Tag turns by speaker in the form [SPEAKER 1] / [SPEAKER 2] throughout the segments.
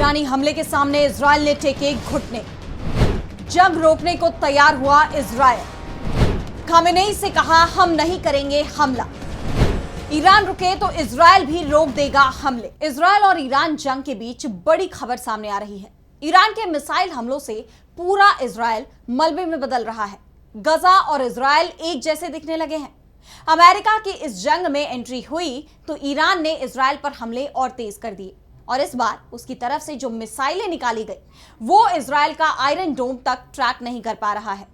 [SPEAKER 1] ईरानी हमले के सामने इजरायल ने टेके घुटने। जंग रोकने को तैयार हुआ इजरायल। खामेनेई से कहा हम नहीं करेंगे हमला। ईरान रुके तो इजरायल भी रोक देगा हमले। इजरायल और ईरान जंग के बीच बड़ी खबर सामने आ रही है। ईरान के मिसाइल हमलों से पूरा इजरायल मलबे में बदल रहा है। गजा और इजरायल एक जैसे दिखने लगे हैं। अमेरिका की इस जंग में एंट्री हुई तो ईरान ने इजरायल पर हमले और तेज कर दिए और इस बार उसकी तरफ से जो मिसाइलें निकाली गई वो इजरायल का आयरन डोम तक ट्रैक नहीं कर पा रहा है।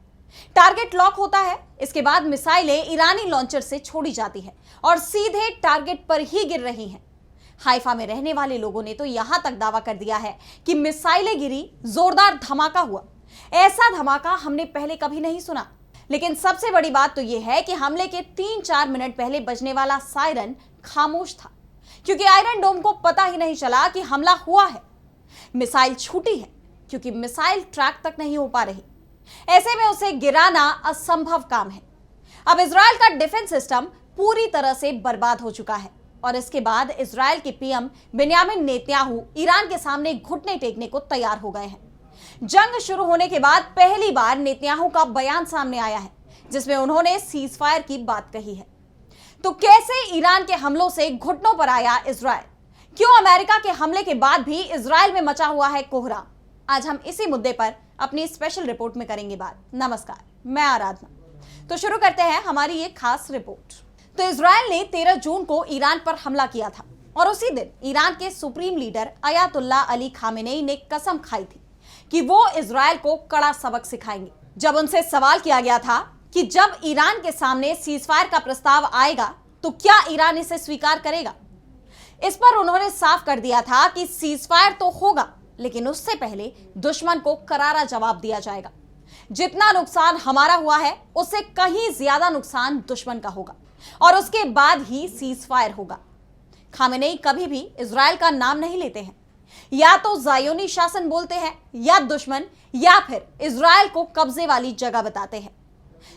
[SPEAKER 1] टारगेट लॉक होता है, इसके बाद मिसाइलें ईरानी लॉन्चर से छोड़ी जाती है और सीधे टारगेट पर ही गिर रही हैं। हाइफा में रहने वाले लोगों ने तो यहां तक दावा कर दिया है कि मिसाइलें गिरी, जोरदार धमाका हुआ। ऐसा धमाका हमने पहले कभी नहीं सुना। लेकिन सबसे बड़ी बात तो यह है कि हमले के 3-4 मिनट पहले बजने वाला सायरन खामोश था, क्योंकि आयरन डोम को पता ही नहीं चला कि हमला हुआ है। मिसाइल छूटी है क्योंकि मिसाइल ट्रैक तक नहीं हो पा रही। ऐसे में उसे गिराना असंभव काम है। अब इजरायल का डिफेंस सिस्टम पूरी तरह से बर्बाद हो चुका है और इसके बाद इजरायल के पीएम बेंयामिन नेतन्याहू ईरान के सामने घुटने टेकने को तैयार हो गए हैं। जंग शुरू होने के बाद पहली बार नेतन्याहू का बयान सामने आया है जिसमें उन्होंने सीज फायर की बात कही है। तो कैसे ईरान के हमलों से घुटनों पर आया इजरायल? क्यों अमेरिका के हमले के बाद भी इजरायल में मचा हुआ है कोहरा? आज हम इसी मुद्दे पर अपनी स्पेशल रिपोर्ट में करेंगे बात। नमस्कार, मैं आराधना। तो शुरू करते हैं हमारी ये खास रिपोर्ट। तो इजरायल ने 13 जून को ईरान पर हमला किया था और उसी दिन ईरान के supreme leader Ayatollah Ali Khamenei ने कसम खाई थी कि वो इजरायल को कड़ा सबक सिखाएंगे। जब उनसे सवाल किया गया था कि जब ईरान के सामने सीजफायर का प्रस्ताव आएगा तो क्या ईरान इसे स्वीकार करेगा, इस पर उन्होंने साफ कर दिया था कि सीजफायर तो होगा लेकिन उससे पहले दुश्मन को करारा जवाब दिया जाएगा। जितना नुकसान हमारा हुआ है उससे कहीं ज्यादा नुकसान दुश्मन का होगा और उसके बाद ही सीजफायर होगा। खामेनेई कभी भी इजरायल का नाम नहीं लेते हैं। या तो ज़ायोनी शासन बोलते हैं या दुश्मन, या फिर इजरायल को कब्जे वाली जगह बताते हैं।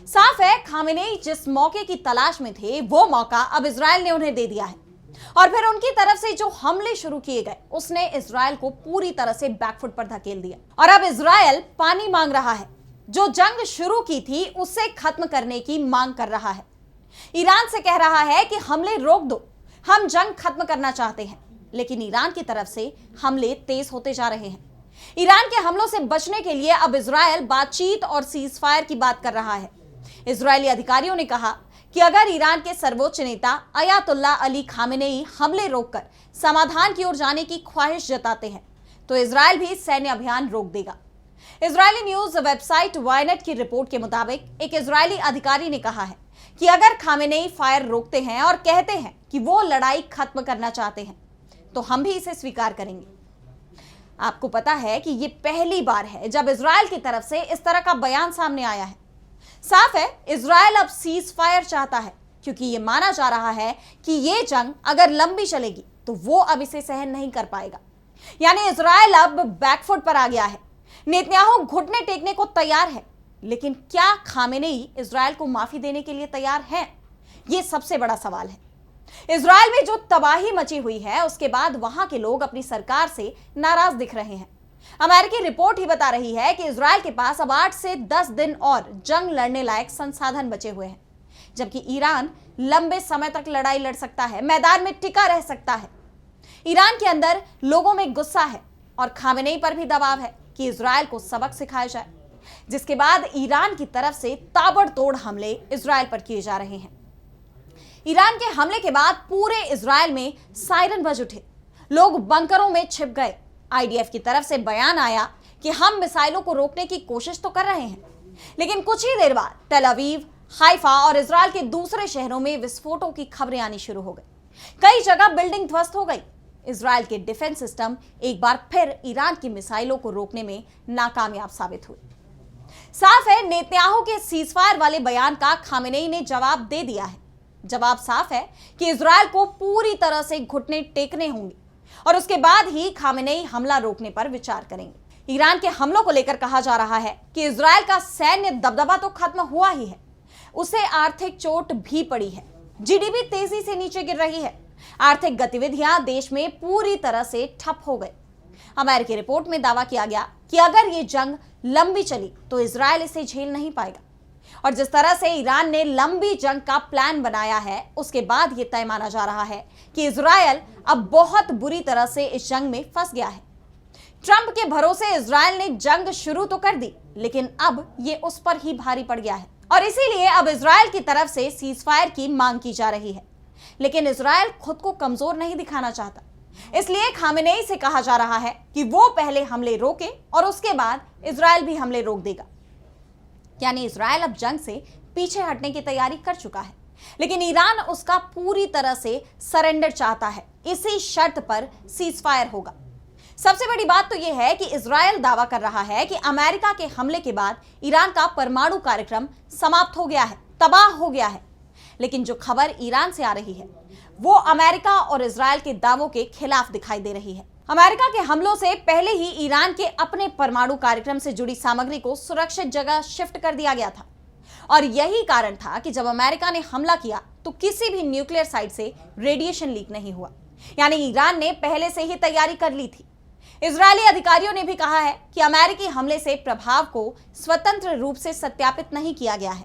[SPEAKER 1] साफ है, खामेनेई जिस मौके की तलाश में थे वो मौका अब इजरायल ने उन्हें दे दिया है और फिर उनकी तरफ से जो हमले शुरू किए गए उसने इजरायल को पूरी तरह से बैकफुट पर धकेल दिया और अब इजरायल पानी मांग रहा है। जो जंग शुरू की थी उसे खत्म करने की मांग कर रहा है। ईरान से कह रहा है कि हमले रोक दो, हम जंग खत्म करना चाहते हैं। लेकिन ईरान की तरफ से हमले तेज होते जा रहे हैं। ईरान के हमलों से बचने के लिए अब इजरायल बातचीत और सीजफायर की बात कर रहा है। इजरायली अधिकारियों ने कहा कि अगर ईरान के सर्वोच्च नेता अयातुल्ला अली खामेनेई हमले रोककर समाधान की ओर जाने की ख्वाहिश जताते हैं तो इजरायल भी सैन्य अभियान रोक देगा। इजरायली न्यूज वेबसाइट वायनेट की रिपोर्ट के मुताबिक एक इजरायली अधिकारी ने कहा है कि अगर खामेनेई फायर रोकते हैं और कहते हैं कि वो लड़ाई खत्म करना चाहते हैं तो हम भी इसे स्वीकार करेंगे। आपको पता है कि ये पहली बार है जब इजरायल की तरफ से इस तरह का बयान सामने आया है। साफ है, इजरायल अब सीज फायर चाहता है क्योंकि ये माना जा रहा है कि ये जंग अगर लंबी चलेगी तो वो अब इसे सहन नहीं कर पाएगा। यानी इजरायल अब बैकफुट पर आ गया है। नेतन्याहू घुटने टेकने को तैयार है, लेकिन क्या खामेनेई इजरायल को माफी देने के लिए तैयार हैं? ये सबसे बड़ा सवाल है। इजरायल में जो तबाही मची हुई है उसके बाद वहां के लोग अपनी सरकार से नाराज दिख रहे हैं। अमेरिकी रिपोर्ट ही बता रही है कि इजरायल के पास अब 8 से 10 दिन और जंग लड़ने लायक संसाधन बचे हुए हैं, जबकि ईरान लंबे समय तक लड़ाई लड़ सकता है, मैदान में टिका रह सकता है। ईरान के अंदर लोगों में गुस्सा है और खामेनेई पर भी दबाव है कि इजरायल को सबक सिखाया जाए, जिसके बाद ईरान की तरफ से ताबड़तोड़ हमले इजरायल पर किए जा रहे हैं। ईरान के हमले के बाद पूरे इजरायल में सायरन बज उठे। लोग बंकरों में छिप गए। आईडीएफ की तरफ से बयान आया कि हम मिसाइलों को रोकने की कोशिश तो कर रहे हैं, लेकिन कुछ ही देर बाद टेल अवीव, हाइफा और इजरायल के दूसरे शहरों में विस्फोटों की खबरें आनी शुरू हो गई। कई जगह बिल्डिंग ध्वस्त हो गई। इजरायल के डिफेंस सिस्टम एक बार फिर ईरान की मिसाइलों को रोकने में नाकामयाब साबित हुए। साफ है, नेतन्याहू के सीजफायर वाले बयान का खामेनेई ने जवाब दे दिया है। जवाब साफ है कि इजरायल को पूरी तरह से घुटने टेकने होंगे और उसके बाद ही खामेनेई हमला रोकने पर विचार करेंगे। ईरान के हमलों को लेकर कहा जा रहा है कि इजरायल का सैन्य दबदबा तो खत्म हुआ ही है, उसे आर्थिक चोट भी पड़ी है। जीडीपी तेजी से नीचे गिर रही है। आर्थिक गतिविधियां देश में पूरी तरह से ठप हो गई। अमेरिकी रिपोर्ट में दावा किया गया कि अगर ये जंग लंबी चली तो इजरायल इसे झेल नहीं पाएगा। और जिस तरह से ईरान ने लंबी जंग का प्लान बनाया है, उसके बाद यह तय माना जा रहा है कि इजरायल अब बहुत बुरी तरह से इस जंग में फंस गया है। ट्रंप के भरोसे इजरायल ने जंग शुरू तो कर दी, लेकिन अब यह उस पर ही भारी पड़ गया है और इसीलिए अब इजरायल की तरफ से सीजफायर की मांग की जा रही है। लेकिन इजरायल खुद को कमजोर नहीं दिखाना चाहता, इसलिए खामेनेई से कहा जा रहा है कि वो पहले हमले रोके और उसके बाद इजरायल भी हमले रोक देगा। यानी इजरायल अब जंग से पीछे हटने की तैयारी कर चुका है, लेकिन ईरान उसका पूरी तरह से सरेंडर चाहता है। इसी शर्त पर सीजफायर होगा। सबसे बड़ी बात तो यह है कि इजरायल दावा कर रहा है कि अमेरिका के हमले के बाद ईरान का परमाणु कार्यक्रम समाप्त हो गया है, तबाह हो गया है। लेकिन जो खबर ईरान से आ रही है वो अमेरिका और इजरायल के दावों के खिलाफ दिखाई दे रही है। अमेरिका के हमलों से पहले ही ईरान के अपने परमाणु कार्यक्रम से जुड़ी सामग्री को सुरक्षित जगह शिफ्ट कर दिया गया था और यही कारण था कि जब अमेरिका ने हमला किया तो किसी भी न्यूक्लियर साइट से रेडिएशन लीक नहीं हुआ। यानी ईरान ने पहले से ही तैयारी कर ली थी। इजरायली अधिकारियों ने भी कहा है कि अमेरिकी हमले से प्रभाव को स्वतंत्र रूप से सत्यापित नहीं किया गया है।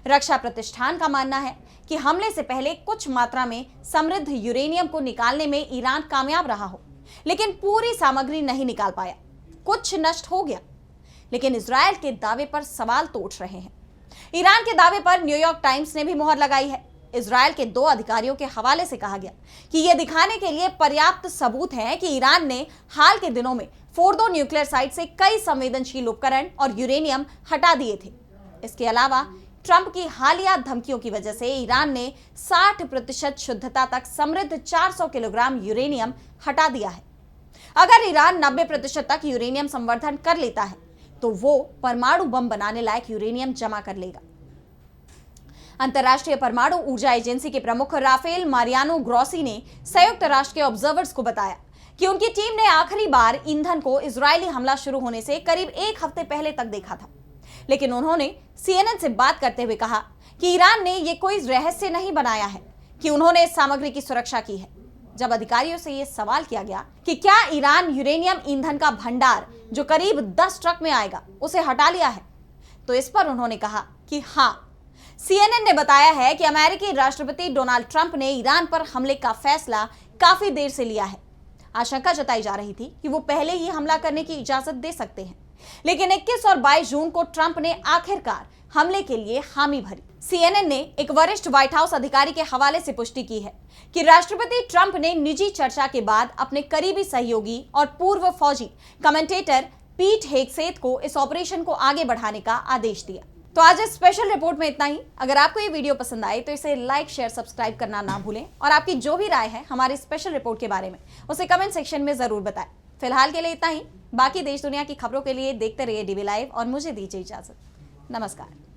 [SPEAKER 1] रक्षा प्रतिष्ठान का मानना है कि हमले से पहले कुछ मात्रा में समृद्ध यूरेनियम को निकालने में ईरान कामयाब रहा हो, लेकिन पूरी सामग्री नहीं निकाल पाया, कुछ नष्ट हो गया। लेकिन इजरायल के दावे पर सवाल तो उठ रहे हैं। ईरान के दावे पर न्यूयॉर्क टाइम्स ने भी मोहर लगाई है। इजरायल के 2 अधिकारियों के हवाले से कहा गया कि यह दिखाने के लिए पर्याप्त सबूत हैं कि ईरान ने हाल के दिनों में फोर्डो न्यूक्लियर साइट से कई संवेदनशील उपकरण और यूरेनियम हटा दिए थे। इसके अलावा ट्रंप की हालिया धमकियों की वजह से ईरान ने 60% शुद्धता तक समृद्ध 400 किलोग्राम यूरेनियम हटा दिया है। अगर ईरान 90% तक यूरेनियम संवर्धन कर लेता है तो वो परमाणु बम बनाने लायक यूरेनियम जमा कर लेगा। अंतर्राष्ट्रीय परमाणु ऊर्जा एजेंसी के प्रमुख राफेल मारियानो ग्रोसी ने संयुक्त राष्ट्र के ऑब्जर्वर्स को बताया कि उनकी टीम ने आखिरी बार ईंधन को इजरायली हमला शुरू होने से करीब 1 हफ्ते पहले तक देखा था। लेकिन उन्होंने CNN से बात करते हुए कहा कि ईरान ने यह कोई रहस्य नहीं बनाया है कि उन्होंने इस सामग्री की सुरक्षा की है। जब अधिकारियों से यह सवाल किया गया कि क्या ईरान यूरेनियम ईंधन का भंडार जो करीब 10 ट्रक में आएगा उसे हटा लिया है, तो इस पर उन्होंने कहा कि हाँ। CNN ने बताया है कि अमेरिकी राष्ट्रपति डोनाल्ड ट्रंप ने ईरान पर हमले का फैसला काफी देर से लिया है। आशंका जताई जा रही थी कि वो पहले ही हमला करने की इजाजत दे सकते हैं, लेकिन 21 और 22 जून को ट्रंप ने आखिरकार हमले के लिए हामी भरी। CNN ने एक वरिष्ठ व्हाइट हाउस अधिकारी के हवाले से पुष्टि की है कि राष्ट्रपति ट्रंप ने निजी चर्चा के बाद अपने करीबी सहयोगी और पूर्व फौजी कमेंटेटर पीट हेगसेथ को इस ऑपरेशन को आगे बढ़ाने का आदेश दिया। तो आज इस स्पेशल रिपोर्ट में इतना ही। अगर आपको ये वीडियो पसंद आए तो इसे लाइक, शेयर, सब्सक्राइब करना ना भूलें और आपकी जो भी राय है हमारी स्पेशल रिपोर्ट के बारे में उसे कमेंट सेक्शन में जरूर बताएं। फिलहाल के लिए इतना ही। बाकी देश दुनिया की खबरों के लिए देखते रहिए DV लाइव और मुझे दीजिए इजाजत। नमस्कार।